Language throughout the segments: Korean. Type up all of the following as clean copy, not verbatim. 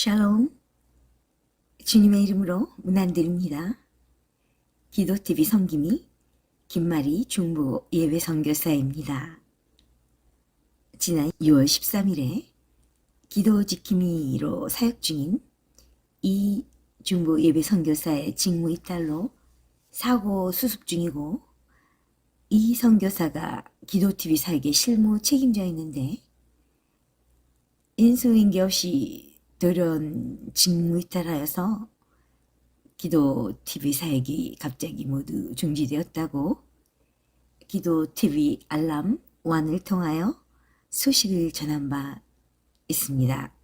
샬롬, 주님의 이름으로 문안드립니다. 기도TV 섬김이 김마리 중부 예배 선교사입니다. 지난 6월 13일에 기도 지킴이로 사역 중인 이 중부 예배 선교사의 직무 이탈로 사고 수습 중이고, 이 선교사가 기도TV 사역의 실무 책임자였는데 인수인계 없이 돌연 직무 이탈하여서 기도TV 사역이 갑자기 모두 중지되었다고 기도TV 알람 1을 통하여 소식을 전한 바 있습니다.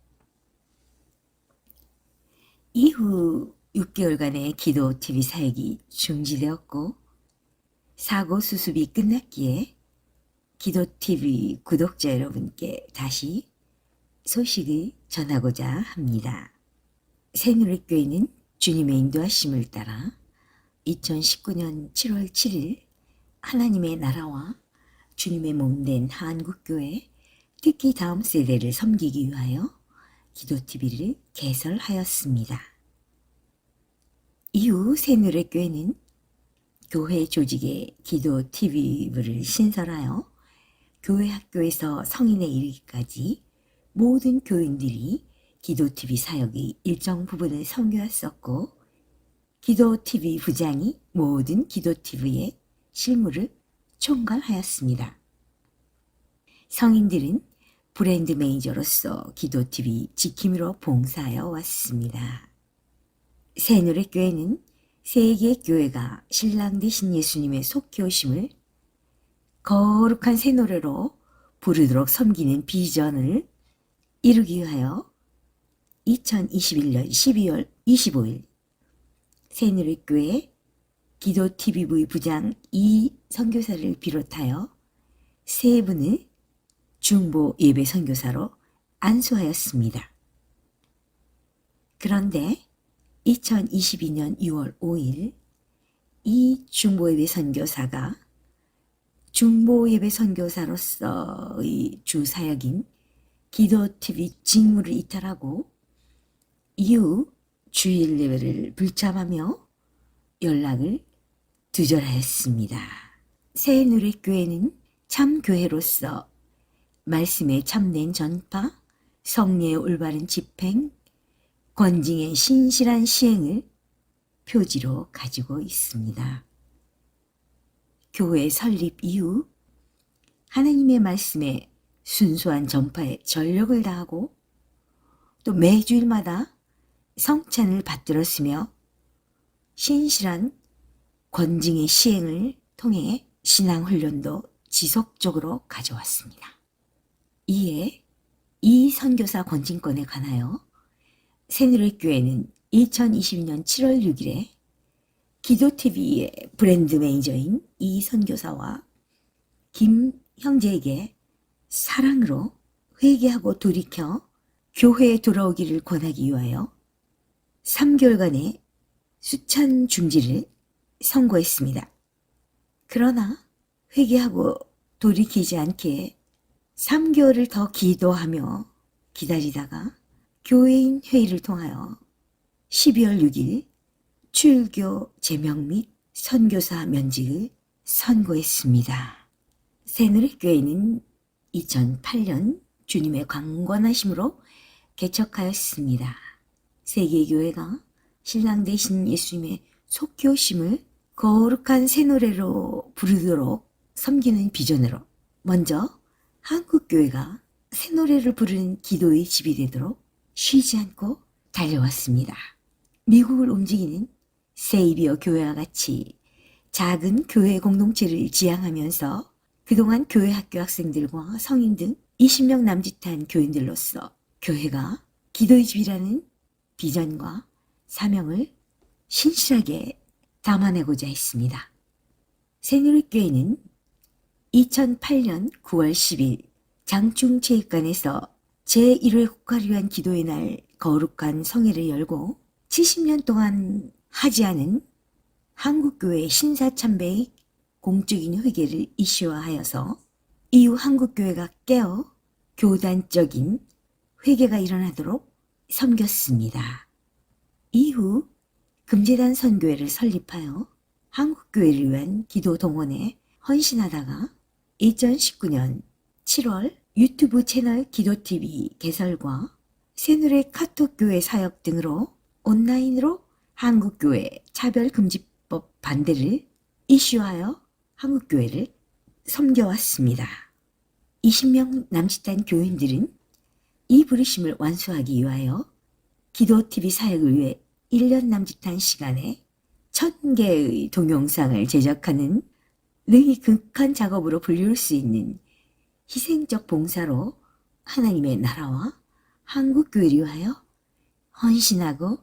이후 6개월간의 기도TV 사역이 중지되었고, 사고 수습이 끝났기에 기도TV 구독자 여러분께 다시 소식을 전하고자 합니다. 새누리교회는 주님의 인도하심을 따라 2019년 7월 7일 하나님의 나라와 주님의 몸된 한국교회, 특히 다음 세대를 섬기기 위하여 기도TV를 개설하였습니다. 이후 새누리교회는 교회 조직에 기도TV를 신설하여 교회 학교에서 성인에 이르기까지 모든 교인들이 기도TV 사역의 일정 부분을 섬겨왔었고, 기도TV 부장이 모든 기도TV의 실무를 총괄하였습니다. 성인들은 브랜드 매니저로서 기도TV 지킴이로 봉사하여 왔습니다. 새누리교회는 세계 교회가 신랑 되신 예수님의 속히 오심을 거룩한 새 노래로 부르도록 섬기는 비전을 이루기 위하여 2021년 12월 25일 새누리교회 기도TV부의 부장 이 선교사를 비롯하여 세 분을 중보 예배 선교사로 안수하였습니다. 그런데 2022년 6월 5일 이 중보 예배 선교사가 중보 예배 선교사로서의 주 사역인 기도TV 직무를 이탈하고 이후 주일 예배를 불참하며 연락을 두절하였습니다. 새누리교회는 참교회로서 말씀의 참된 전파, 성례의 올바른 집행, 권징의 신실한 시행을 표지로 가지고 있습니다. 교회 설립 이후 하나님의 말씀에 순수한 전파에 전력을 다하고, 또 매주일마다 성찬을 받들었으며 신실한 권징의 시행을 통해 신앙훈련도 지속적으로 가져왔습니다. 이에 이 선교사 권징권에 관하여 새누리교회는 2022년 7월 6일에 기도TV의 브랜드 매니저인 이 선교사와 김 형제에게 사랑으로 회개하고 돌이켜 교회에 돌아오기를 권하기 위하여 3개월간의 수찬 중지를 선고했습니다. 그러나 회개하고 돌이키지 않게 3개월을 더 기도하며 기다리다가 교회인 회의를 통하여 12월 6일 출교 제명 및 선교사 면직을 선고했습니다. 새누리교회는 2008년 주님의 강권하심으로 개척하였습니다. 세계교회가 신랑 되신 예수님의 속히 오심을 거룩한 새 노래로 부르도록 섬기는 비전으로 먼저 한국교회가 새 노래를 부르는 기도의 집이 되도록 쉬지 않고 달려왔습니다. 미국을 움직이는 세이비어 교회와 같이 작은 교회 공동체를 지향하면서 그동안 교회 학교 학생들과 성인 등 20명 남짓한 교인들로서 교회가 기도의 집이라는 비전과 사명을 신실하게 담아내고자 했습니다. 새누리교회는 2008년 9월 10일 장충체육관에서 제1회 국가를 위한 기도의 날 거룩한 성회를 열고 70년 동안 하지 않은 한국교회 신사참배의 공적인 회개를 이슈화하여서 이후 한국교회가 깨어 교단적인 회개가 일어나도록 섬겼습니다. 이후 금제단 선교회를 설립하여 한국교회를 위한 기도 동원에 헌신하다가 2019년 7월 유튜브 채널 기도TV 개설과 새누리 카톡교회 사역 등으로 온라인으로 한국교회 차별금지법 반대를 이슈하여 한국교회를 섬겨왔습니다. 20명 남짓한 교인들은 이 부르심을 완수하기 위하여 기도TV 사역을 위해 1년 남짓한 시간에 1000개의 동영상을 제작하는 능히 극한 작업으로 불릴 수 있는 희생적 봉사로 하나님의 나라와 한국교회를 위하여 헌신하고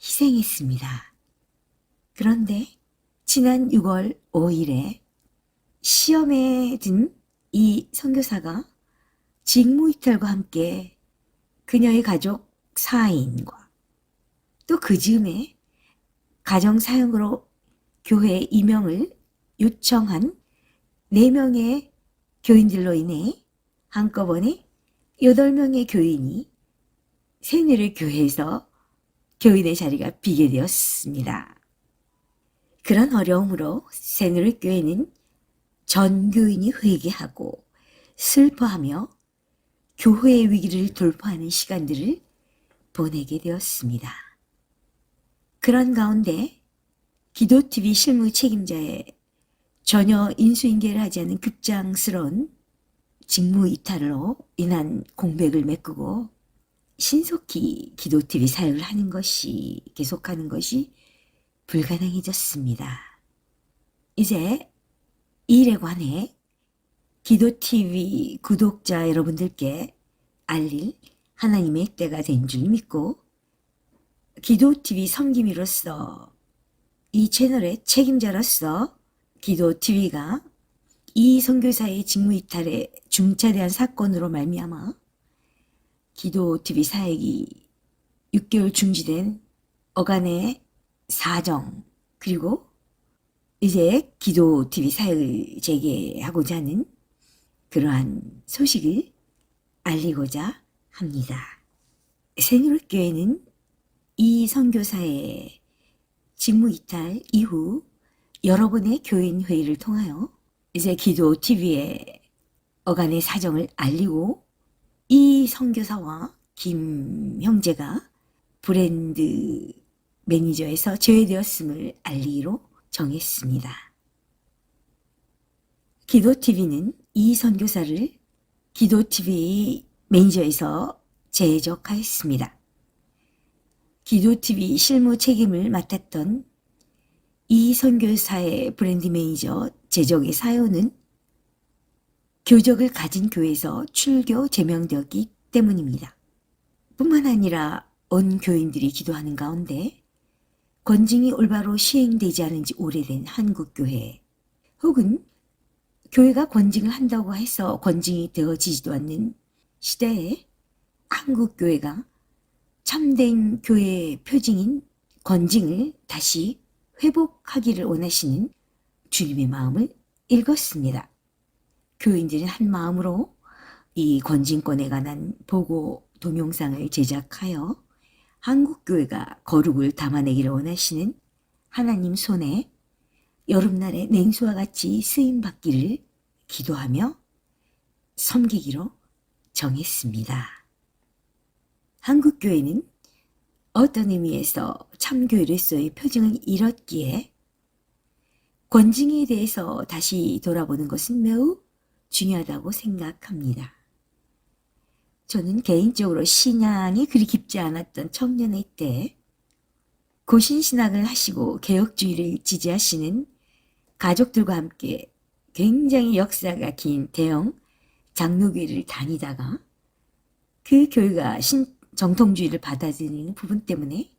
희생했습니다. 그런데 지난 6월 5일에 시험에 든 이 선교사가 직무이탈과 함께 그녀의 가족 4인과 또 그 즈음에 가정사역으로 교회 임명을 요청한 4명의 교인들로 인해 한꺼번에 8명의 교인이 새누리 교회에서 교인의 자리가 비게 되었습니다. 그런 어려움으로 새누리 교회는 전 교인이 회개하고 슬퍼하며 교회의 위기를 돌파하는 시간들을 보내게 되었습니다. 그런 가운데 기도TV 실무 책임자의 전혀 인수인계를 하지 않은 급장스러운 직무 이탈로 인한 공백을 메꾸고 신속히 기도TV 사역을 하는 것이 계속하는 것이 불가능해졌습니다. 이제 이 일에 관해 기도TV 구독자 여러분들께 알릴 하나님의 때가 된 줄 믿고 기도TV 섬김이로서 이 채널의 책임자로서 기도TV가 이 선교사의 직무이탈에 중차대한 사건으로 말미암아 기도TV 사역이 6개월 중지된 어간의 사정 그리고 이제 기도TV 사역을 재개하고자 하는 그러한 소식을 알리고자 합니다. 새누리교회는 이 선교사의 직무이탈 이후 여러 번의 교인 회의를 통하여 이제 기도TV에 어간의 사정을 알리고 이 선교사와 김 형제가 브랜드 매니저에서 제외되었음을 알리기로 정했습니다. 기도TV는 이 선교사를 기도TV 매니저에서 제적하였습니다. 기도TV 실무 책임을 맡았던 이 선교사의 브랜드 매니저 제적의 사유는 교적을 가진 교회에서 출교 제명되었기 때문입니다. 뿐만 아니라 온 교인들이 기도하는 가운데 권징이 올바로 시행되지 않은 지 오래된 한국교회 혹은 교회가 권징을 한다고 해서 권징이 되어지지도 않는 시대에 한국교회가 참된 교회의 표징인 권징을 다시 회복하기를 원하시는 주님의 마음을 읽었습니다. 교인들은 한 마음으로 이 권징권에 관한 보고 동영상을 제작하여 한국교회가 거룩을 담아내기를 원하시는 하나님 손에 여름날의 냉수와 같이 쓰임받기를 기도하며 섬기기로 정했습니다. 한국교회는 어떤 의미에서 참교회로서의 표징을 잃었기에 권징에 대해서 다시 돌아보는 것은 매우 중요하다고 생각합니다. 저는 개인적으로 신앙이 그리 깊지 않았던 청년의 때 고신신학을 하시고 개혁주의를 지지하시는 가족들과 함께 굉장히 역사가 긴 대형 장로교회를 다니다가 그 교회가 정통주의를 받아들이는 부분 때문에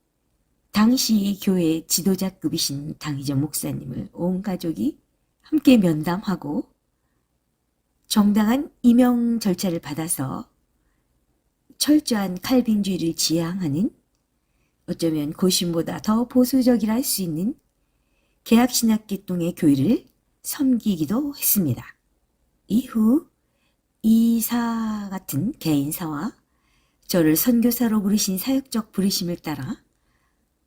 당시 교회 지도자급이신 당의정 목사님을 온 가족이 함께 면담하고 정당한 임명 절차를 받아서 철저한 칼빈주의를 지향하는 어쩌면 고신보다 더 보수적이라 할 수 있는 개혁신학계통의 교회를 섬기기도 했습니다. 이후 이사 같은 개인사와 저를 선교사로 부르신 사역적 부르심을 따라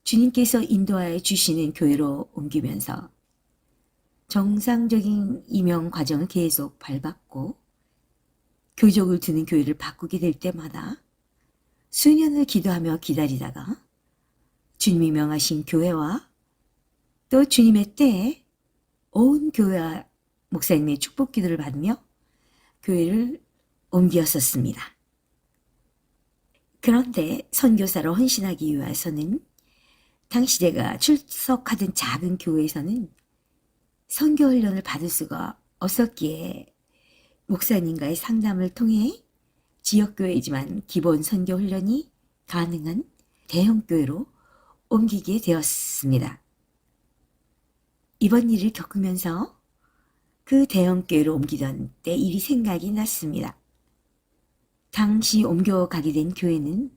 주님께서 인도하여 주시는 교회로 옮기면서 정상적인 임용 과정을 계속 밟았고 교족을 두는 교회를 바꾸게 될 때마다 수년을 기도하며 기다리다가 주님이 명하신 교회와 또 주님의 때에 온 교회와 목사님의 축복 기도를 받으며 교회를 옮겼었습니다. 그런데 선교사로 헌신하기 위해서는 당시 제가 출석하던 작은 교회에서는 선교 훈련을 받을 수가 없었기에 목사님과의 상담을 통해 지역교회이지만 기본 선교 훈련이 가능한 대형교회로 옮기게 되었습니다. 이번 일을 겪으면서 그 대형교회로 옮기던 때 일이 생각이 났습니다. 당시 옮겨가게 된 교회는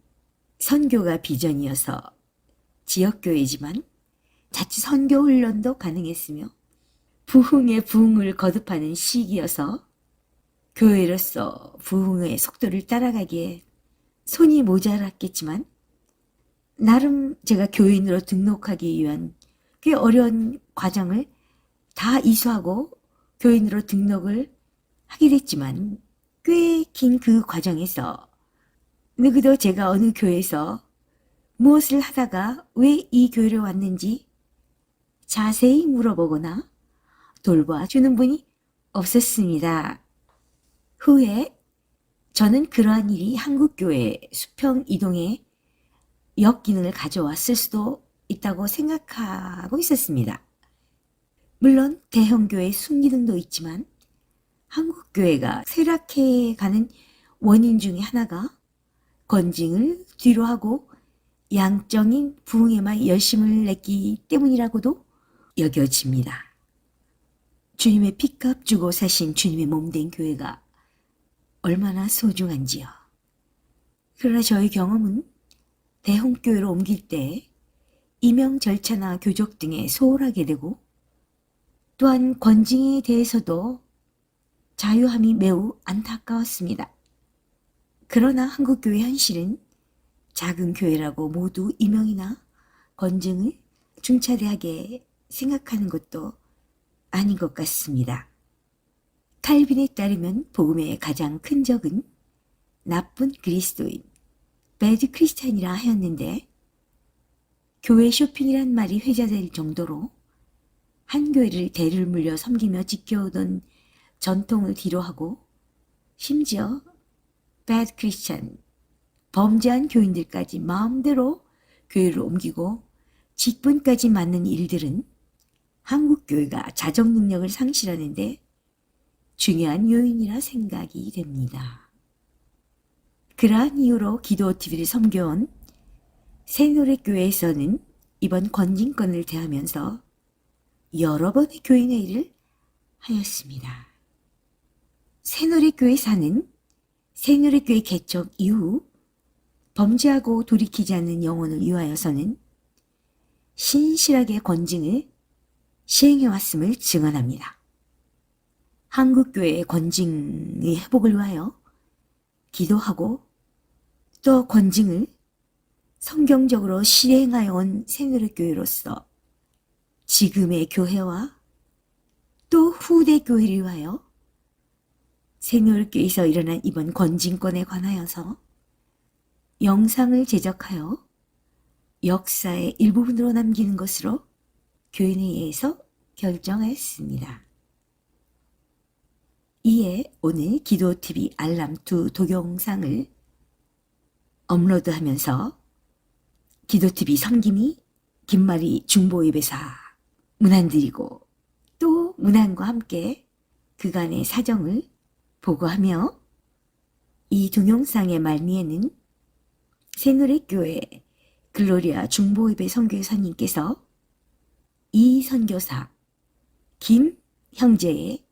선교가 비전이어서 지역교회지만 자칫 선교 훈련도 가능했으며 부흥의 부흥을 거듭하는 시기여서 교회로서 부흥의 속도를 따라가기에 손이 모자랐겠지만 나름 제가 교인으로 등록하기 위한 꽤 어려운 과정을 다 이수하고 교인으로 등록을 하게 됐지만 꽤 긴 그 과정에서 누구도 제가 어느 교회에서 무엇을 하다가 왜 이 교회로 왔는지 자세히 물어보거나 돌봐주는 분이 없었습니다. 후에 저는 그러한 일이 한국교회 수평 이동에 역기능을 가져왔을 수도 있다고 생각하고 있었습니다. 물론 대형교회의 순기능도 있지만 한국교회가 쇠락해가는 원인 중에 하나가 건징을 뒤로하고 양적인 부흥에만 열심을 냈기 때문이라고도 여겨집니다. 주님의 피값 주고 사신 주님의 몸된 교회가 얼마나 소중한지요. 그러나 저희 경험은 대형교회로 옮길 때 임용 절차나 교적 등에 소홀하게 되고 또한 권징에 대해서도 자유함이 매우 안타까웠습니다. 그러나 한국교회 현실은 작은 교회라고 모두 임용이나 권징을 중차대하게 생각하는 것도 아닌 것 같습니다. 칼빈에 따르면 복음의 가장 큰 적은 나쁜 그리스도인, 배드 크리스찬이라 하였는데 교회 쇼핑이란 말이 회자될 정도로 한 교회를 대를 물려 섬기며 지켜오던 전통을 뒤로하고 심지어 배드 크리스찬, 범죄한 교인들까지 마음대로 교회를 옮기고 직분까지 맡는 일들은 한국교회가 자정 능력을 상실하는데 중요한 요인이라 생각이 됩니다. 그러한 이유로 기도TV를 섬겨온 새노래교회에서는 이번 권징권을 대하면서 여러 번의 교인회의를 하였습니다. 새노래교회사는 새노래교회 개척 이후 범죄하고 돌이키지 않는 영혼을 위하여서는 신실하게 권징을 시행해왔음을 증언합니다. 한국교회의 권징의 회복을 위하여 기도하고 또 권징을 성경적으로 실행하여 온 새노래교회로서 지금의 교회와 또 후대 교회를 위하여 새노래교회에서 일어난 이번 권징권에 관하여서 영상을 제작하여 역사의 일부분으로 남기는 것으로 교인회의에서 결정하였습니다. 이에 오늘 기도TV 알람2 동영상을 업로드하면서 기도TV 섬김이 김말이 중보예배사 문안드리고 또 문안과 함께 그간의 사정을 보고하며 이 동영상의 말미에는 새노래교회 글로리아 중보예배 선교사님께서 이 선교사 김 형제의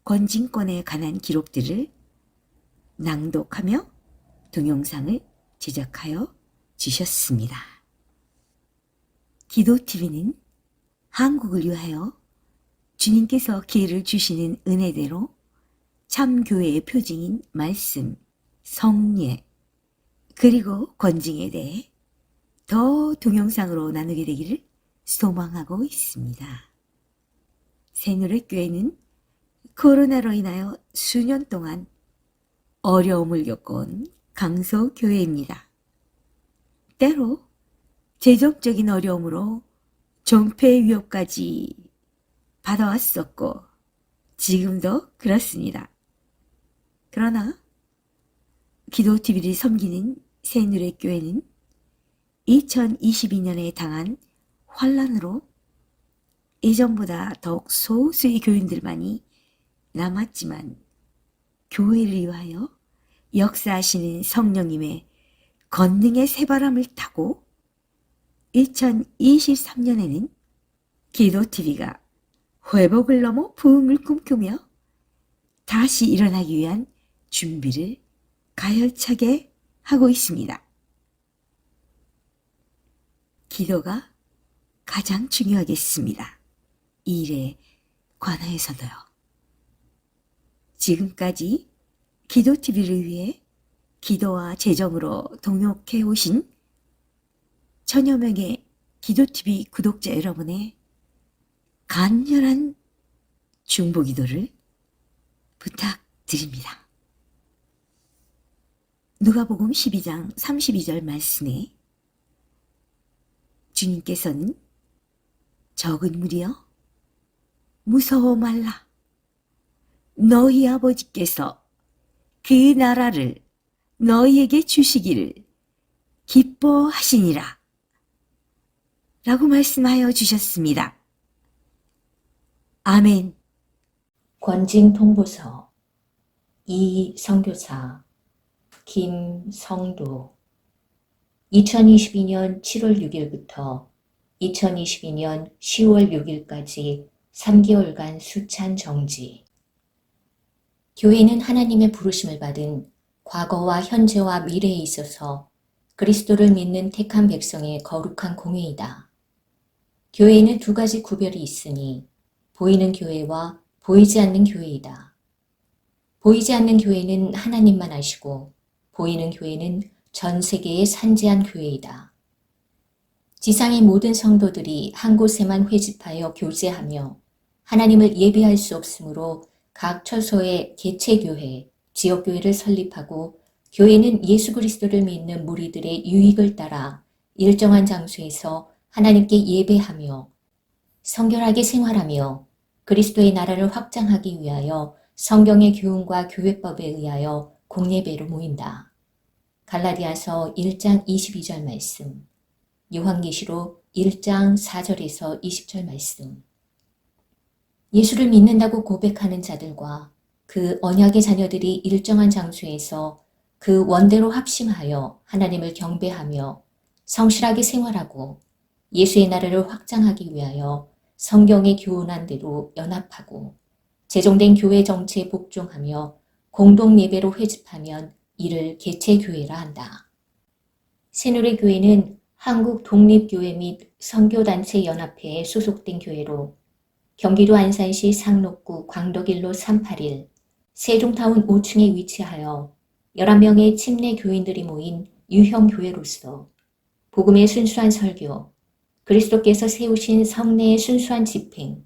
권징권에 관한 기록들을 낭독하며 동영상을 제작하여 주셨습니다. 기도TV는 한국을 위하여 주님께서 기회를 주시는 은혜대로 참교회의 표징인 말씀, 성례, 그리고 권징에 대해 더 동영상으로 나누게 되기를 소망하고 있습니다. 새누리교회는 코로나로 인하여 수년 동안 어려움을 겪어온 강소교회입니다. 때로 재정적인 어려움으로 존폐 위협까지 받아왔었고 지금도 그렇습니다. 그러나 기도TV를 섬기는 새누리교회는 2022년에 당한 환란으로 예전보다 더욱 소수의 교인들만이 남았지만 교회를 위하여 역사하시는 성령님의 권능의 새바람을 타고 2023년에는 기도TV가 회복을 넘어 부흥을 꿈꾸며 다시 일어나기 위한 준비를 가열차게 하고 있습니다. 기도가 가장 중요하겠습니다. 이 일에 관하여서도요. 지금까지 기도TV를 위해 기도와 재정으로 동역해 오신 천여 명의 기도TV 구독자 여러분의 간절한 중보기도를 부탁드립니다. 누가복음 12장 32절 말씀에 주님께서는 적은 무리여 무서워 말라. 너희 아버지께서 그 나라를 너희에게 주시기를 기뻐하시니라 라고 말씀하여 주셨습니다. 아멘. 권징 통보서 이선교사 김성도 2022년 7월 6일부터 2022년 10월 6일까지 3개월간 수찬 정지. 교회는 하나님의 부르심을 받은 과거와 현재와 미래에 있어서 그리스도를 믿는 택한 백성의 거룩한 공회이다. 교회에는 두 가지 구별이 있으니 보이는 교회와 보이지 않는 교회이다. 보이지 않는 교회는 하나님만 아시고 보이는 교회는 전 세계에 산재한 교회이다. 지상의 모든 성도들이 한 곳에만 회집하여 교제하며 하나님을 예배할 수 없으므로 각 처소에 개체교회, 지역교회를 설립하고 교회는 예수 그리스도를 믿는 무리들의 유익을 따라 일정한 장소에서 하나님께 예배하며 성결하게 생활하며 그리스도의 나라를 확장하기 위하여 성경의 교훈과 교회법에 의하여 공예배로 모인다. 갈라디아서 1장 22절 말씀, 요한계시록 1장 4절에서 20절 말씀. 예수를 믿는다고 고백하는 자들과 그 언약의 자녀들이 일정한 장소에서 그 원대로 합심하여 하나님을 경배하며 성실하게 생활하고 예수의 나라를 확장하기 위하여 성경의 교훈한 대로 연합하고 제정된 교회 정치에 복종하며 공동 예배로 회집하면 이를 개체교회라 한다. 새누리교회는 한국 독립교회 및 선교단체 연합회에 소속된 교회로 경기도 안산시 상록구 광덕일로 381 세종타운 5층에 위치하여 11명의 침례 교인들이 모인 유형 교회로서 복음의 순수한 설교, 그리스도께서 세우신 성례의 순수한 집행,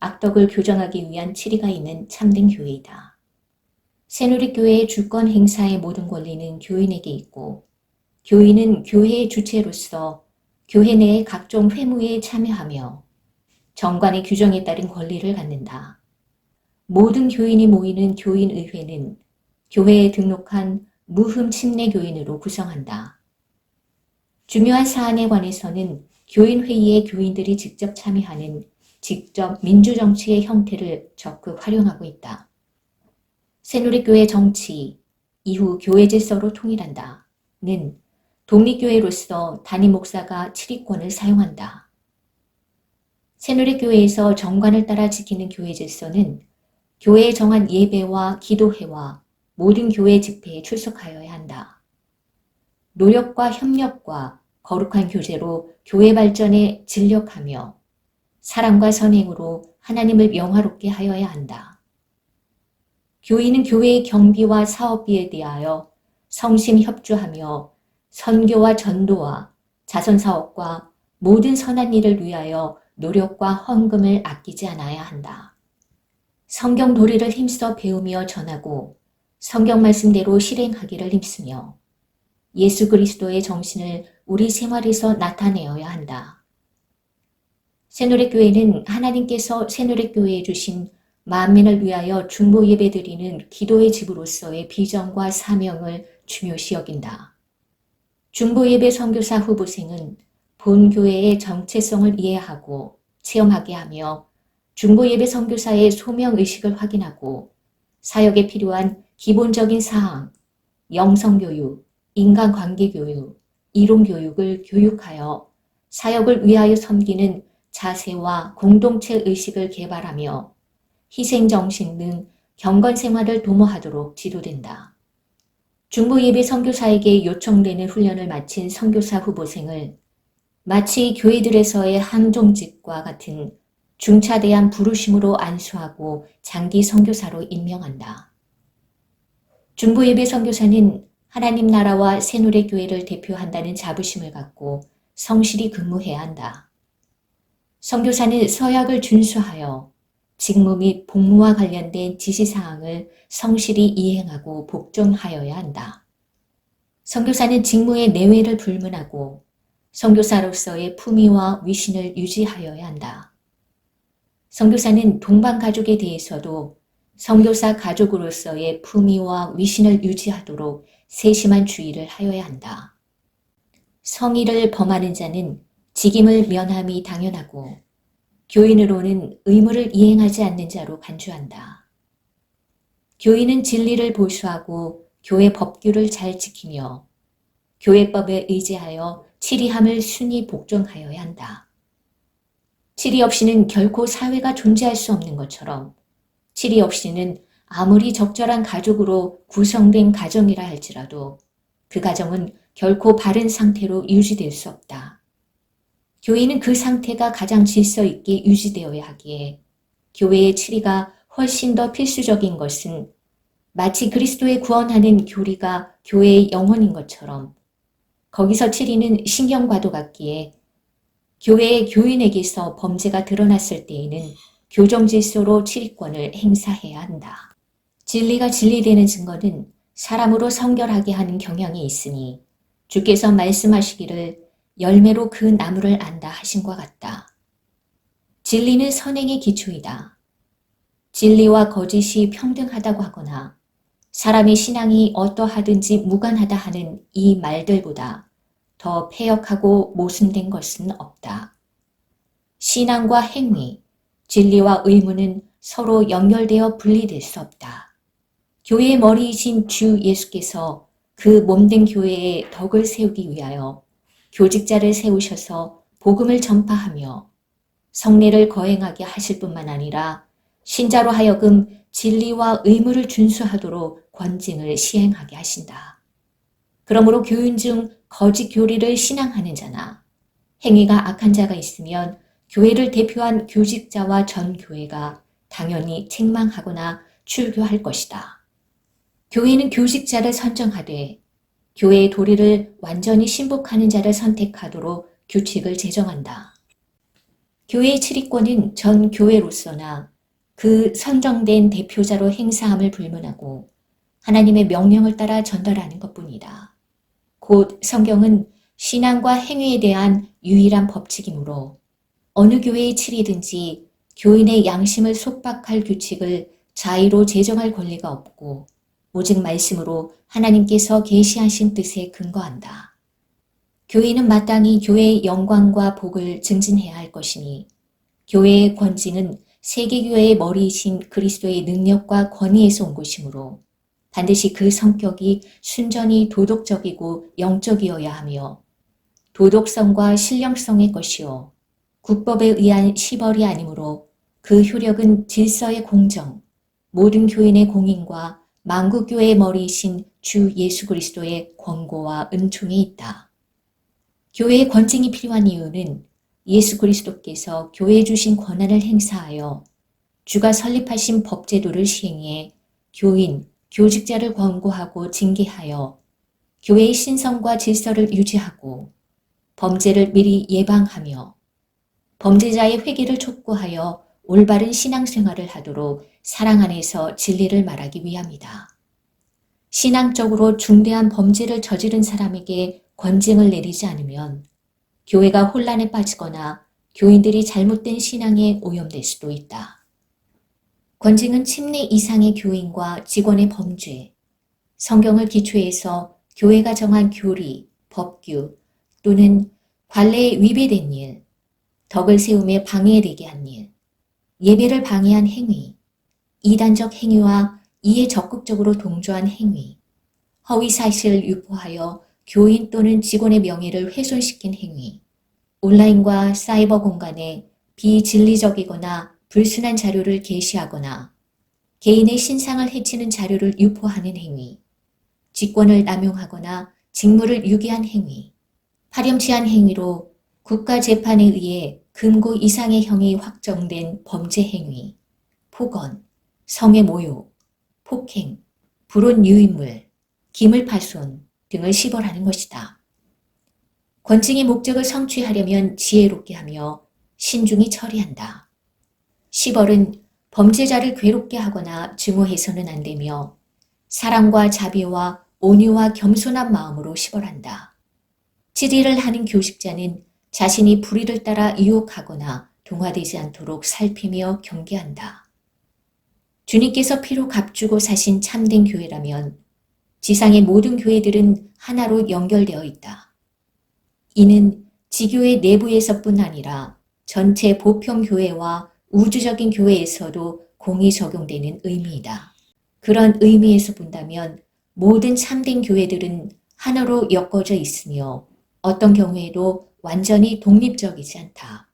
악덕을 교정하기 위한 치리가 있는 참된 교회이다. 새누리교회의 주권 행사의 모든 권리는 교인에게 있고 교인은 교회의 주체로서 교회 내의 각종 회무에 참여하며 정관의 규정에 따른 권리를 갖는다. 모든 교인이 모이는 교인의회는 교회에 등록한 무흠 침례 교인으로 구성한다. 중요한 사안에 관해서는 교인회의에 교인들이 직접 참여하는 직접 민주정치의 형태를 적극 활용하고 있다. 새누리교회 정치, 이후 교회 질서로 통일한다. 는 독립교회로서 담임 목사가 치리권을 사용한다. 새누리교회에서 정관을 따라 지키는 교회 질서는 교회에 정한 예배와 기도회와 모든 교회 집회에 출석하여야 한다. 노력과 협력과 거룩한 교제로 교회 발전에 진력하며 사랑과 선행으로 하나님을 영화롭게 하여야 한다. 교인은 교회의 경비와 사업비에 대하여 성심 협조하며 선교와 전도와 자선사업과 모든 선한 일을 위하여 노력과 헌금을 아끼지 않아야 한다. 성경 도리를 힘써 배우며 전하고 성경 말씀대로 실행하기를 힘쓰며 예수 그리스도의 정신을 우리 생활에서 나타내어야 한다. 새누리교회는 하나님께서 새누리교회에 주신 만민을 위하여 중보 예배드리는 기도의 집으로서의 비전과 사명을 중요시 여긴다. 중보 예배 선교사 후보생은 본 교회의 정체성을 이해하고 체험하게 하며 중보 예배 선교사의 소명의식을 확인하고 사역에 필요한 기본적인 사항, 영성교육, 인간관계교육, 이론교육을 교육하여 사역을 위하여 섬기는 자세와 공동체 의식을 개발하며 희생정신 등 경건생활을 도모하도록 지도된다. 중보예배 선교사에게 요청되는 훈련을 마친 선교사 후보생을 마치 교회들에서의 항종직과 같은 중차대한 부르심으로 안수하고 장기 선교사로 임명한다. 중보예배 선교사는 하나님 나라와 새누리교회를 대표한다는 자부심을 갖고 성실히 근무해야 한다. 선교사는 서약을 준수하여 직무 및 복무와 관련된 지시사항을 성실히 이행하고 복종하여야 한다. 선교사는 직무의 내외를 불문하고 선교사로서의 품위와 위신을 유지하여야 한다. 선교사는 동방가족에 대해서도 선교사 가족으로서의 품위와 위신을 유지하도록 세심한 주의를 하여야 한다. 성의를 범하는 자는 직임을 면함이 당연하고 교인으로는 의무를 이행하지 않는 자로 간주한다. 교인은 진리를 보수하고 교회 법규를 잘 지키며 교회법에 의지하여 치리함을 순히 복종하여야 한다. 치리 없이는 결코 사회가 존재할 수 없는 것처럼 치리 없이는 아무리 적절한 가족으로 구성된 가정이라 할지라도 그 가정은 결코 바른 상태로 유지될 수 없다. 교회는 그 상태가 가장 질서 있게 유지되어야 하기에 교회의 치리가 훨씬 더 필수적인 것은 마치 그리스도의 구원하는 교리가 교회의 영혼인 것처럼 거기서 치리는 신경과도 같기에 교회의 교인에게서 범죄가 드러났을 때에는 교정 질서로 치리권을 행사해야 한다. 진리가 진리되는 증거는 사람으로 성결하게 하는 경향이 있으니 주께서 말씀하시기를 열매로 그 나무를 안다 하신과 같다. 진리는 선행의 기초이다. 진리와 거짓이 평등하다고 하거나 사람의 신앙이 어떠하든지 무관하다 하는 이 말들보다 더 패역하고 모순된 것은 없다. 신앙과 행위, 진리와 의무는 서로 연결되어 분리될 수 없다. 교회의 머리이신 주 예수께서 그 몸된 교회에 덕을 세우기 위하여 교직자를 세우셔서 복음을 전파하며 성례를 거행하게 하실 뿐만 아니라 신자로 하여금 진리와 의무를 준수하도록 권징을 시행하게 하신다. 그러므로 교인 중 거짓 교리를 신앙하는 자나 행위가 악한 자가 있으면 교회를 대표한 교직자와 전 교회가 당연히 책망하거나 출교할 것이다. 교회는 교직자를 선정하되 교회의 도리를 완전히 신복하는 자를 선택하도록 규칙을 제정한다. 교회의 치리권은 전 교회로서나 그 선정된 대표자로 행사함을 불문하고 하나님의 명령을 따라 전달하는 것뿐이다. 곧 성경은 신앙과 행위에 대한 유일한 법칙이므로 어느 교회의 치리든지 교인의 양심을 속박할 규칙을 자의로 제정할 권리가 없고 오직 말씀으로 하나님께서 계시하신 뜻에 근거한다. 교회는 마땅히 교회의 영광과 복을 증진해야 할 것이니 교회의 권징은 세계교회의 머리이신 그리스도의 능력과 권위에서 온 것이므로 반드시 그 성격이 순전히 도덕적이고 영적이어야 하며 도덕성과 신령성의 것이요 국법에 의한 시벌이 아니므로 그 효력은 질서의 공정, 모든 교인의 공인과 만국교회의 머리이신 주 예수 그리스도의 권고와 은총에 있다. 교회의 권징이 필요한 이유는 예수 그리스도께서 교회에 주신 권한을 행사하여 주가 설립하신 법제도를 시행해 교인, 교직자를 권고하고 징계하여 교회의 신성과 질서를 유지하고 범죄를 미리 예방하며 범죄자의 회개를 촉구하여 올바른 신앙생활을 하도록 사랑 안에서 진리를 말하기 위함이다. 신앙적으로 중대한 범죄를 저지른 사람에게 권징을 내리지 않으면 교회가 혼란에 빠지거나 교인들이 잘못된 신앙에 오염될 수도 있다. 권징은 침례 이상의 교인과 직원의 범죄, 성경을 기초해서 교회가 정한 교리, 법규 또는 관례에 위배된 일, 덕을 세움에 방해되게 한 일, 예배를 방해한 행위, 이단적 행위와 이에 적극적으로 동조한 행위, 허위 사실을 유포하여 교인 또는 직원의 명예를 훼손시킨 행위, 온라인과 사이버 공간에 비진리적이거나 불순한 자료를 게시하거나 개인의 신상을 해치는 자료를 유포하는 행위, 직권을 남용하거나 직무를 유기한 행위, 파렴치한 행위로 국가재판에 의해 금고 이상의 형이 확정된 범죄 행위, 폭언, 성의 모욕, 폭행, 불온 유인물, 기물파손 등을 시벌하는 것이다. 권징의 목적을 성취하려면 지혜롭게 하며 신중히 처리한다. 시벌은 범죄자를 괴롭게 하거나 증오해서는 안 되며 사랑과 자비와 온유와 겸손한 마음으로 시벌한다. 질의를 하는 교식자는 자신이 불의를 따라 유혹하거나 동화되지 않도록 살피며 경계한다. 주님께서 피로 값주고 사신 참된 교회라면 지상의 모든 교회들은 하나로 연결되어 있다. 이는 지교회 내부에서뿐 아니라 전체 보편교회와 우주적인 교회에서도 공히 적용되는 의미이다. 그런 의미에서 본다면 모든 참된 교회들은 하나로 엮어져 있으며 어떤 경우에도 완전히 독립적이지 않다.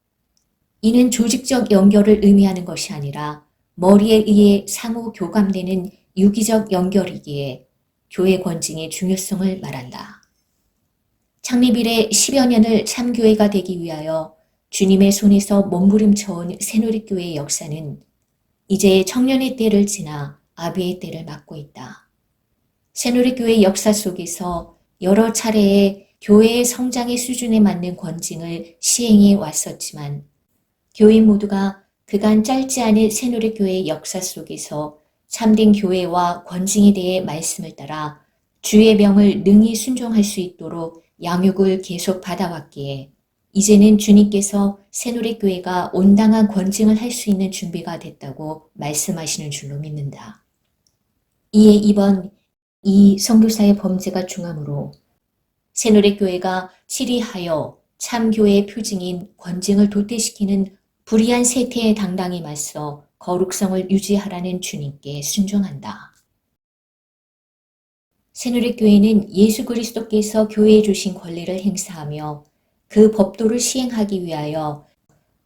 이는 조직적 연결을 의미하는 것이 아니라 머리에 의해 상호 교감되는 유기적 연결이기에 교회 권징의 중요성을 말한다. 창립 이래 10여 년을 참교회가 되기 위하여 주님의 손에서 몸부림쳐온 새누리교회의 역사는 이제 청년의 때를 지나 아비의 때를 맞고 있다. 새누리교회 역사 속에서 여러 차례의 교회의 성장의 수준에 맞는 권징을 시행해 왔었지만 교인 모두가 그간 짧지 않은 새누리교회의 역사 속에서 참된 교회와 권징에 대해 말씀을 따라 주의 명을 능히 순종할 수 있도록 양육을 계속 받아왔기에 이제는 주님께서 새누리교회가 온당한 권징을 할 수 있는 준비가 됐다고 말씀하시는 줄로 믿는다. 이에 이번 이 선교사의 범죄가 중하므로 새누리교회가 치리하여 참교회의 표징인 권징을 도태시키는 불의한 세태에 당당히 맞서 거룩성을 유지하라는 주님께 순종한다. 새누리교회는 예수 그리스도께서 교회에 주신 권리를 행사하며 그 법도를 시행하기 위하여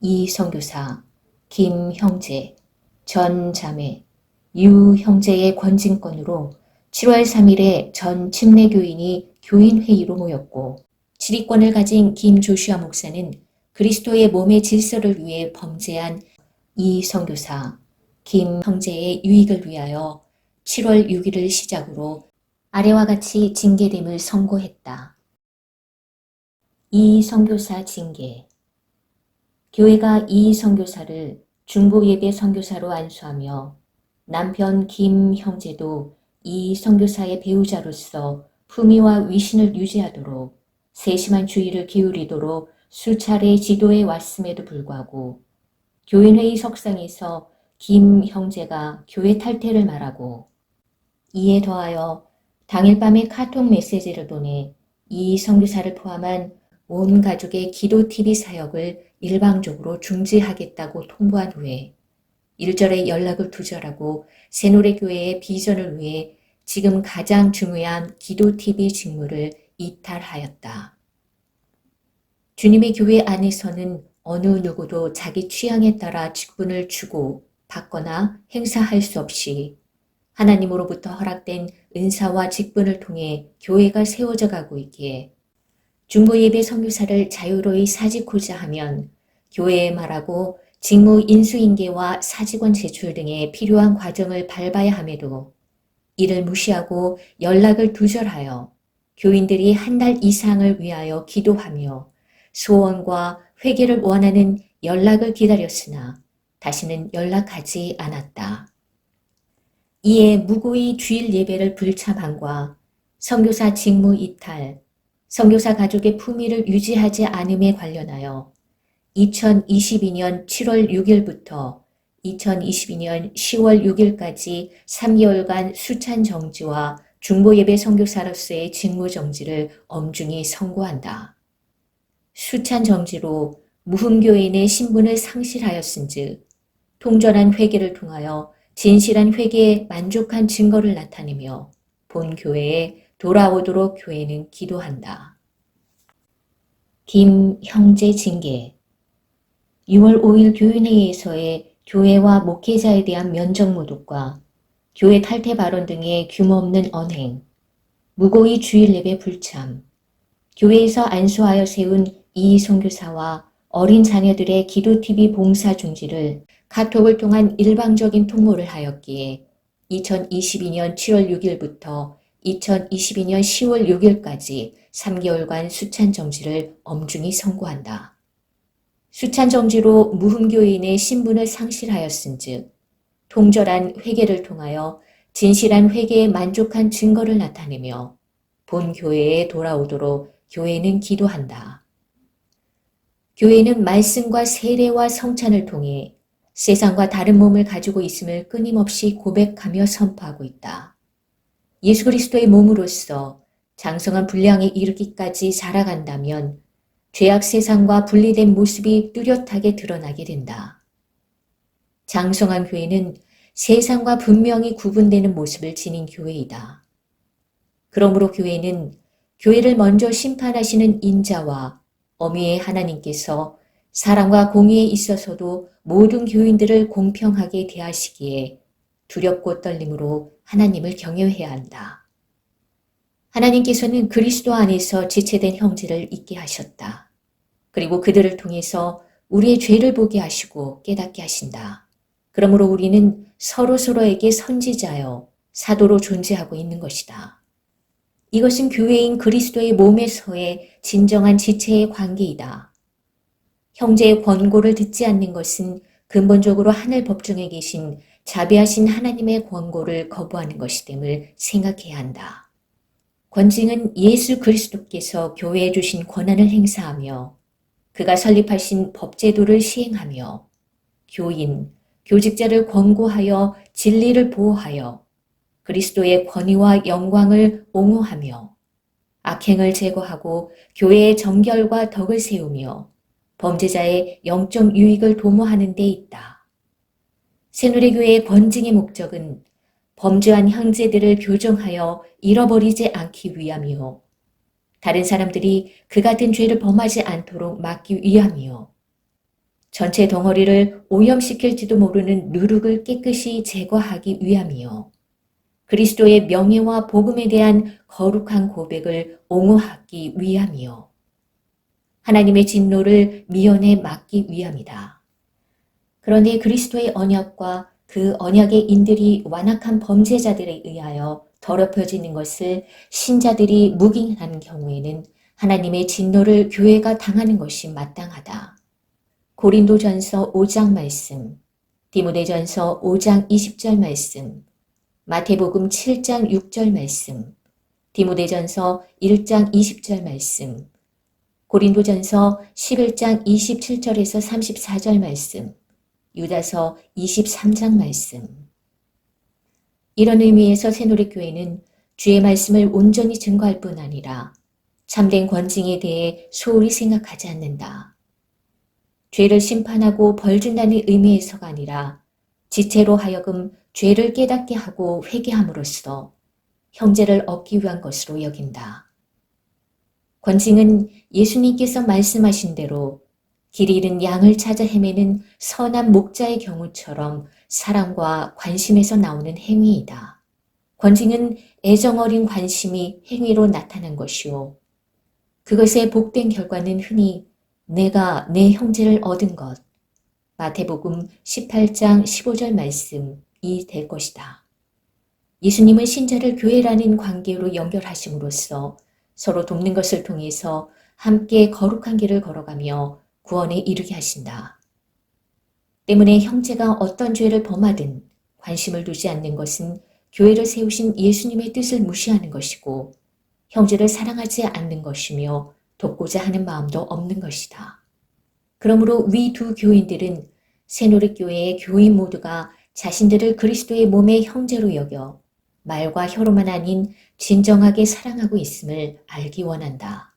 이 선교사, 김 형제, 전 자매, 유 형제의 권징권으로 7월 3일에 전 침례교인이 교인회의로 모였고 지휘권을 가진 김 조슈아 목사는 그리스도의 몸의 질서를 위해 범죄한 이 선교사, 김 형제의 유익을 위하여 7월 6일을 시작으로 아래와 같이 징계됨을 선고했다. 이 선교사 징계. 교회가 이 선교사를 중보예배 선교사로 안수하며 남편 김 형제도 이 선교사의 배우자로서 품위와 위신을 유지하도록 세심한 주의를 기울이도록 수차례 지도해 왔음에도 불구하고 교인회의 석상에서 김 형제가 교회 탈퇴를 말하고 이에 더하여 당일 밤에 카톡 메시지를 보내 이 선교사를 포함한 온 가족의 기도 TV 사역을 일방적으로 중지하겠다고 통보한 후에 일절의 연락을 두절하고 새노래교회의 비전을 위해 지금 가장 중요한 기도 TV 직무를 이탈하였다. 주님의 교회 안에서는 어느 누구도 자기 취향에 따라 직분을 주고 받거나 행사할 수 없이 하나님으로부터 허락된 은사와 직분을 통해 교회가 세워져 가고 있기에 중보예배 선교사를 자유로이 사직고자 하면 교회에 말하고 직무 인수인계와 사직원 제출 등의 필요한 과정을 밟아야 함에도 이를 무시하고 연락을 두절하여 교인들이 한 달 이상을 위하여 기도하며 소원과 회개를 원하는 연락을 기다렸으나 다시는 연락하지 않았다. 이에 무고히 주일 예배를 불참함과 선교사 직무 이탈, 선교사 가족의 품위를 유지하지 않음에 관련하여 2022년 7월 6일부터 2022년 10월 6일까지 3개월간 수찬 정지와 중보예배 선교사로서의 직무 정지를 엄중히 선고한다. 수찬 정지로 무흠교인의 신분을 상실하였은즉 통절한 회개를 통하여 진실한 회개에 만족한 증거를 나타내며 본 교회에 돌아오도록 교회는 기도한다. 김 형제 징계 6월 5일 교인회의에서의 교회와 목회자에 대한 면접 모독과 교회 탈퇴 발언 등의 규모 없는 언행, 무고히 주일 예배 불참, 교회에서 안수하여 세운 이 선교사와 어린 자녀들의 기도TV 봉사 중지를 카톡을 통한 일방적인 통보를 하였기에 2022년 7월 6일부터 2022년 10월 6일까지 3개월간 수찬 정지를 엄중히 선고한다. 수찬 정지로 무흠교인의 신분을 상실하였은즉 통절한 회개를 통하여 진실한 회개에 만족한 증거를 나타내며 본 교회에 돌아오도록 교회는 기도한다. 교회는 말씀과 세례와 성찬을 통해 세상과 다른 몸을 가지고 있음을 끊임없이 고백하며 선포하고 있다. 예수 그리스도의 몸으로서 장성한 분량에 이르기까지 자라간다면 죄악 세상과 분리된 모습이 뚜렷하게 드러나게 된다. 장성한 교회는 세상과 분명히 구분되는 모습을 지닌 교회이다. 그러므로 교회는 교회를 먼저 심판하시는 인자와 어미의 하나님께서 사랑과 공의에 있어서도 모든 교인들을 공평하게 대하시기에 두렵고 떨림으로 하나님을 경외해야 한다. 하나님께서는 그리스도 안에서 지체된 형제를 있게 하셨다. 그리고 그들을 통해서 우리의 죄를 보게 하시고 깨닫게 하신다. 그러므로 우리는 서로서로에게 선지자여 사도로 존재하고 있는 것이다. 이것은 교회인 그리스도의 몸에서의 진정한 지체의 관계이다. 형제의 권고를 듣지 않는 것은 근본적으로 하늘 법중에 계신 자비하신 하나님의 권고를 거부하는 것임을 생각해야 한다. 권징은 예수 그리스도께서 교회에 주신 권한을 행사하며 그가 설립하신 법제도를 시행하며 교인, 교직자를 권고하여 진리를 보호하여 그리스도의 권위와 영광을 옹호하며 악행을 제거하고 교회의 정결과 덕을 세우며 범죄자의 영적 유익을 도모하는 데 있다. 새누리교회의 권징의 목적은 범죄한 형제들을 교정하여 잃어버리지 않기 위함이요. 다른 사람들이 그 같은 죄를 범하지 않도록 막기 위함이요. 전체 덩어리를 오염시킬지도 모르는 누룩을 깨끗이 제거하기 위함이요. 그리스도의 명예와 복음에 대한 거룩한 고백을 옹호하기 위함이요. 하나님의 진노를 미연에 막기 위함이다. 그런데 그리스도의 언약과 그 언약의 인들이 완악한 범죄자들에 의하여 더럽혀지는 것을 신자들이 묵인하는 경우에는 하나님의 진노를 교회가 당하는 것이 마땅하다. 고린도전서 5장 말씀, 디모데전서 5장 20절 말씀, 마태복음 7장 6절 말씀, 디모데전서 1장 20절 말씀, 고린도전서 11장 27절에서 34절 말씀, 유다서 23장 말씀. 이런 의미에서 새누리교회는 주의 말씀을 온전히 증거할 뿐 아니라 참된 권징에 대해 소홀히 생각하지 않는다. 죄를 심판하고 벌준다는 의미에서가 아니라 지체로 하여금 죄를 깨닫게 하고 회개함으로써 형제를 얻기 위한 것으로 여긴다. 권징은 예수님께서 말씀하신 대로 길 잃은 양을 찾아 헤매는 선한 목자의 경우처럼 사랑과 관심에서 나오는 행위이다. 권징은 애정 어린 관심이 행위로 나타난 것이요. 그것의 복된 결과는 흔히 내가 내 형제를 얻은 것, 마태복음 18장 15절 말씀이 될 것이다. 예수님은 신자를 교회라는 관계로 연결하심으로써 서로 돕는 것을 통해서 함께 거룩한 길을 걸어가며 구원에 이르게 하신다. 때문에 형제가 어떤 죄를 범하든 관심을 두지 않는 것은 교회를 세우신 예수님의 뜻을 무시하는 것이고 형제를 사랑하지 않는 것이며 돕고자 하는 마음도 없는 것이다. 그러므로 위 두 교인들은 새누리교회의 교인 모두가 자신들을 그리스도의 몸의 형제로 여겨 말과 혀로만 아닌 진정하게 사랑하고 있음을 알기 원한다.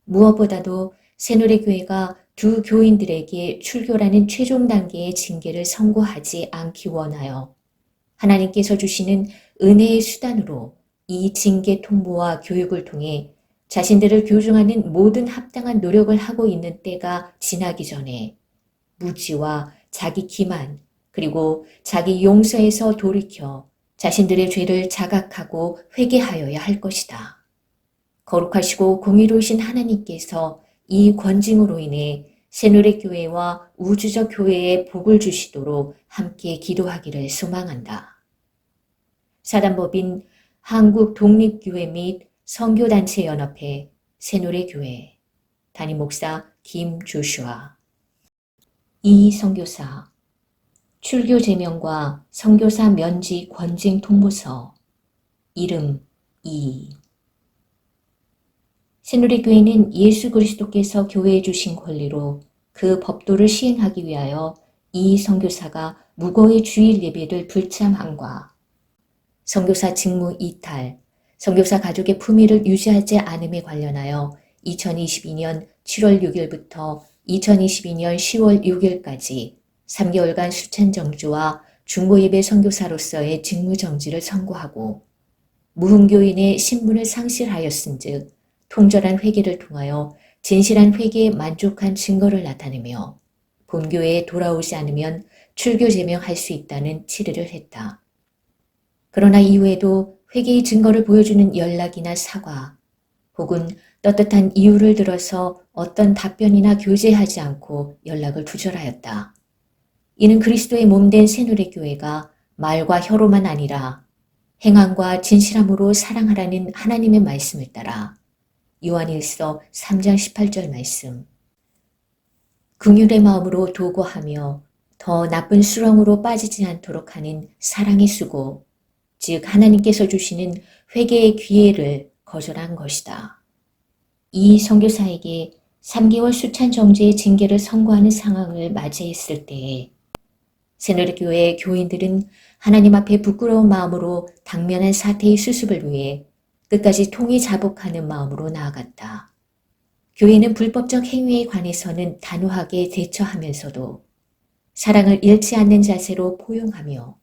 무엇보다도 새누리교회가 두 교인들에게 출교라는 최종 단계의 징계를 선고하지 않기 원하여 하나님께서 주시는 은혜의 수단으로 이 징계 통보와 교육을 통해 자신들을 교정하는 모든 합당한 노력을 하고 있는 때가 지나기 전에 무지와 자기 기만 그리고 자기 용서에서 돌이켜 자신들의 죄를 자각하고 회개하여야 할 것이다. 거룩하시고 공의로우신 하나님께서 이 권징으로 인해 새누리교회와 우주적 교회에 복을 주시도록 함께 기도하기를 소망한다. 사단법인 한국독립교회 및 선교단체연합회 새누리교회 담임목사 김조슈아 이 선교사 출교 제명과 선교사 면직 권징 통보서 이름 이 새누리교회는 예수 그리스도께서 교회에 주신 권리로 그 법도를 시행하기 위하여 이 선교사가 무고의 주일 예배를 불참함과 선교사 직무 이탈, 선교사 가족의 품위를 유지하지 않음에 관련하여 2022년 7월 6일부터 2022년 10월 6일까지 3개월간 수찬 정지와 중보예배 선교사로서의 직무 정지를 선고하고 무흥교인의 신분을 상실하였은즉 통절한 회개를 통하여 진실한 회개에 만족한 증거를 나타내며 본교회에 돌아오지 않으면 출교 제명할 수 있다는 칠의를 했다. 그러나 이후에도 회개의 증거를 보여주는 연락이나 사과 혹은 떳떳한 이유를 들어서 어떤 답변이나 교제하지 않고 연락을 두절하였다. 이는 그리스도의 몸된 새누리교회가 말과 혀로만 아니라 행함과 진실함으로 사랑하라는 하나님의 말씀을 따라 요한일서 3장 18절 말씀 긍휼의 마음으로 도구하며 더 나쁜 수렁으로 빠지지 않도록 하는 사랑의 수고 즉 하나님께서 주시는 회개의 기회를 거절한 것이다. 이 선교사에게 3개월 수찬 정지의 징계를 선고하는 상황을 맞이했을 때에 새누리교회 교인들은 하나님 앞에 부끄러운 마음으로 당면한 사태의 수습을 위해 끝까지 통해 자복하는 마음으로 나아갔다. 교회는 불법적 행위에 관해서는 단호하게 대처하면서도 사랑을 잃지 않는 자세로 포용하며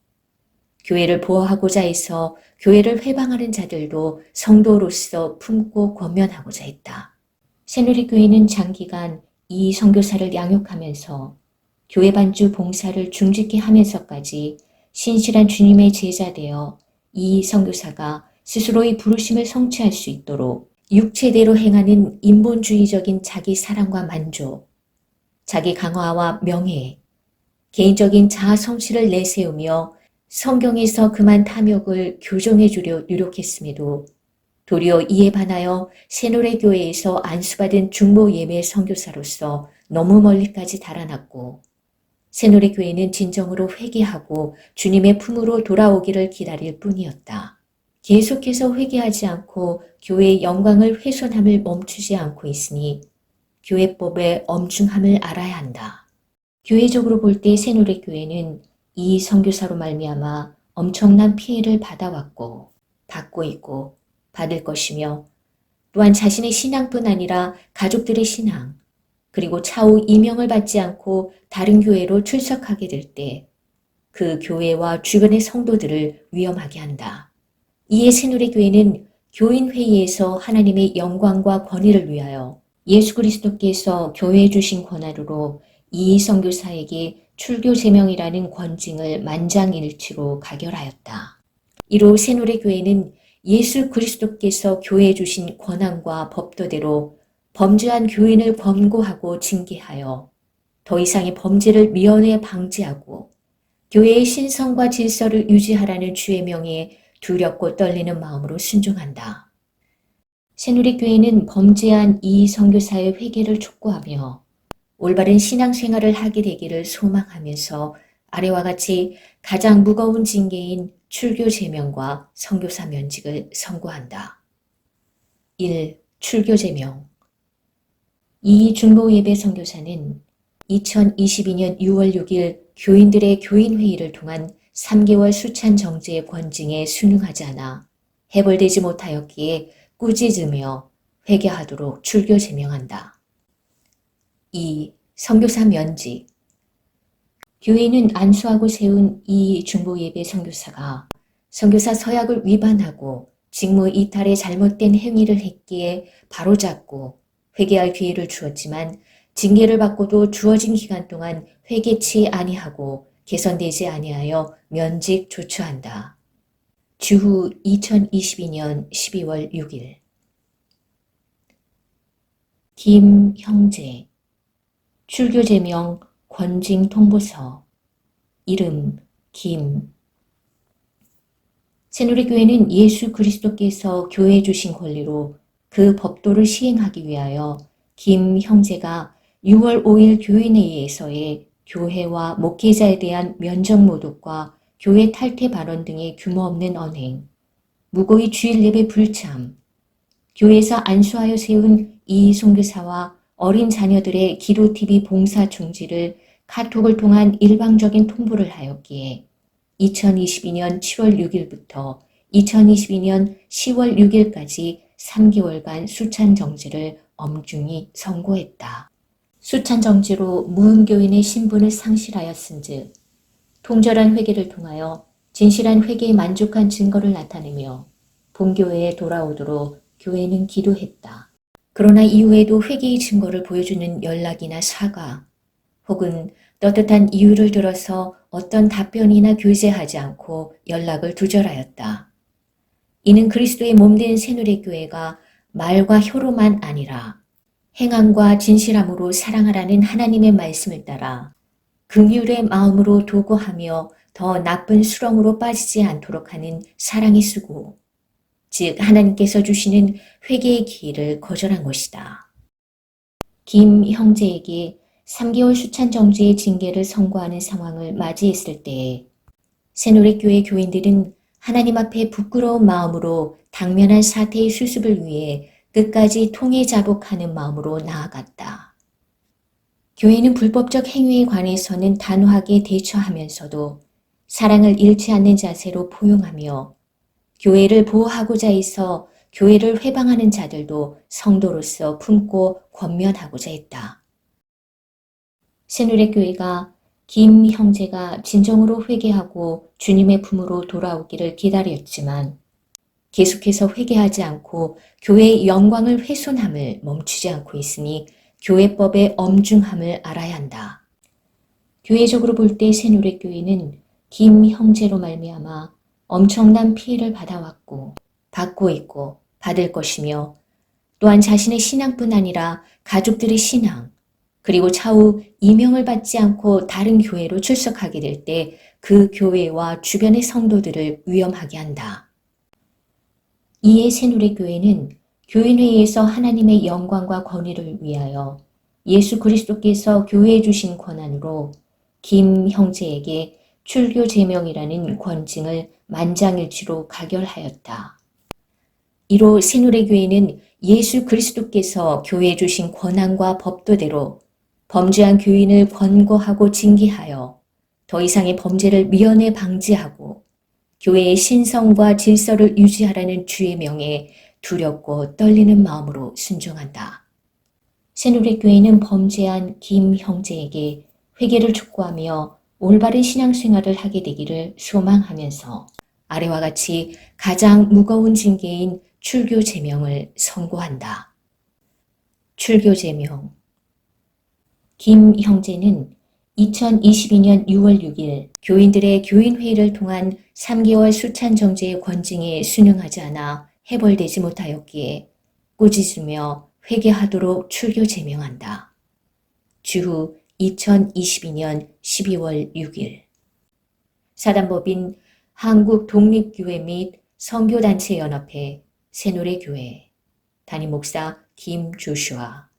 교회를 보호하고자 해서 교회를 회방하는 자들도 성도로서 품고 권면하고자 했다. 새누리교회는 장기간 이 선교사를 양육하면서 교회 반주 봉사를 중지케 하면서까지 신실한 주님의 제자 되어 이 선교사가 스스로의 부르심을 성취할 수 있도록 육체대로 행하는 인본주의적인 자기 사랑과 만족, 자기 강화와 명예, 개인적인 자아 성실을 내세우며 성경에서 그만 탐욕을 교정해 주려 노력했음에도 도리어 이에 반하여 새누리교회에서 안수받은 중보 예배 선교사로서 너무 멀리까지 달아났고 새누리교회는 진정으로 회개하고 주님의 품으로 돌아오기를 기다릴 뿐이었다. 계속해서 회개하지 않고 교회의 영광을 훼손함을 멈추지 않고 있으니 교회법의 엄중함을 알아야 한다. 교회적으로 볼 때 새누리교회는 이 선교사로 말미암아 엄청난 피해를 받아왔고 받고 있고 받을 것이며 또한 자신의 신앙뿐 아니라 가족들의 신앙 그리고 차후 임명을 받지 않고 다른 교회로 출석하게 될 때 그 교회와 주변의 성도들을 위험하게 한다. 이에 새누리교회는 교인회의에서 하나님의 영광과 권위를 위하여 예수 그리스도께서 교회에 주신 권한으로 이 선교사에게 출교 제명이라는 권징을 만장일치로 가결하였다. 이로 새누리교회는 예수 그리스도께서 교회에 주신 권한과 법도대로 범죄한 교인을 권고하고 징계하여 더 이상의 범죄를 미연에 방지하고 교회의 신성과 질서를 유지하라는 주의 명에 두렵고 떨리는 마음으로 순종한다. 새누리교회는 범죄한 이 선교사의 회개를 촉구하며 올바른 신앙생활을 하게 되기를 소망하면서 아래와 같이 가장 무거운 징계인 출교 제명과 선교사 면직을 선고한다. 1. 출교 제명. 이 중보 예배 선교사는 2022년 6월 6일 교인들의 교인회의를 통한 3개월 수찬 정제의 권징에 순응하지 않아 해벌되지 못하였기에 꾸짖으며 회개하도록 출교 제명한다. 2. 선교사 면직. 교회는 안수하고 세운 이 중보예배 선교사가 선교사 서약을 위반하고 직무 이탈의 잘못된 행위를 했기에 바로잡고 회개할 기회를 주었지만 징계를 받고도 주어진 기간 동안 회개치 아니하고 개선되지 아니하여 면직 조처한다. 주후 2022년 12월 6일. 김형재. 출교 제명 권징 통보서. 이름 김. 새누리교회는 예수 그리스도께서 교회에 주신 권리로 그 법도를 시행하기 위하여 김 형제가 6월 5일 교인회의에서의 교회와 목회자에 대한 면적모독과 교회 탈퇴 발언 등의 규모 없는 언행, 무고의 주일 예배 불참, 교회에서 안수하여 세운 이 선교사와 어린 자녀들의 기도 TV 봉사 중지를 카톡을 통한 일방적인 통보를 하였기에 2022년 7월 6일부터 2022년 10월 6일까지 3개월간 수찬 정지를 엄중히 선고했다. 수찬 정지로 무음교인의 신분을 상실하였은즉 통절한 회개를 통하여 진실한 회개에 만족한 증거를 나타내며 본교회에 돌아오도록 교회는 기도했다. 그러나 이후에도 회개의 증거를 보여주는 연락이나 사과 혹은 떳떳한 이유를 들어서 어떤 답변이나 교제하지 않고 연락을 두절하였다. 이는 그리스도의 몸된 새누리교회가 말과 혀로만 아니라 행함과 진실함으로 사랑하라는 하나님의 말씀을 따라 긍휼의 마음으로 도구하며 더 나쁜 수렁으로 빠지지 않도록 하는 사랑의 수고, 즉 하나님께서 주시는 회개의 기회를 거절한 것이다. 김 형제에게 3개월 수찬 정지의 징계를 선고하는 상황을 맞이했을 때에 새누리교회 교인들은 하나님 앞에 부끄러운 마음으로 당면한 사태의 수습을 위해 끝까지 통회자복하는 마음으로 나아갔다. 교회는 불법적 행위에 관해서는 단호하게 대처하면서도 사랑을 잃지 않는 자세로 포용하며 교회를 보호하고자 해서 교회를 회방하는 자들도 성도로서 품고 권면하고자 했다. 새누리교회가 김 형제가 진정으로 회개하고 주님의 품으로 돌아오기를 기다렸지만 계속해서 회개하지 않고 교회의 영광을 훼손함을 멈추지 않고 있으니 교회법의 엄중함을 알아야 한다. 교회적으로 볼 때 새누리교회는 김 형제로 말미암아 엄청난 피해를 받아왔고 받고 있고 받을 것이며 또한 자신의 신앙뿐 아니라 가족들의 신앙 그리고 차후 이명을 받지 않고 다른 교회로 출석하게 될 때 그 교회와 주변의 성도들을 위험하게 한다. 이에 새누리교회는 교인회의에서 하나님의 영광과 권위를 위하여 예수 그리스도께서 교회에 주신 권한으로 김 형제에게 출교 제명이라는 권징을 만장일치로 가결하였다. 이로 새누리교회는 예수 그리스도께서 교회에 주신 권한과 법도대로 범죄한 교인을 권고하고 징계하여 더 이상의 범죄를 미연에 방지하고 교회의 신성과 질서를 유지하라는 주의 명에 두렵고 떨리는 마음으로 순종한다. 새누리교회는 범죄한 김 형제에게 회개를 촉구하며 올바른 신앙생활을 하게 되기를 소망하면서 아래와 같이 가장 무거운 징계인 출교 제명을 선고한다. 출교 제명. 김 형제는 2022년 6월 6일 교인들의 교인회의를 통한 3개월 수찬 정제의 권징에 순응하지 않아 해벌되지 못하였기에 꾸짖으며 회개하도록 출교 제명한다. 주후 2022년 12월 6일. 사단법인 한국독립교회 및 선교단체연합회 새누리교회 담임 목사 김 조슈아.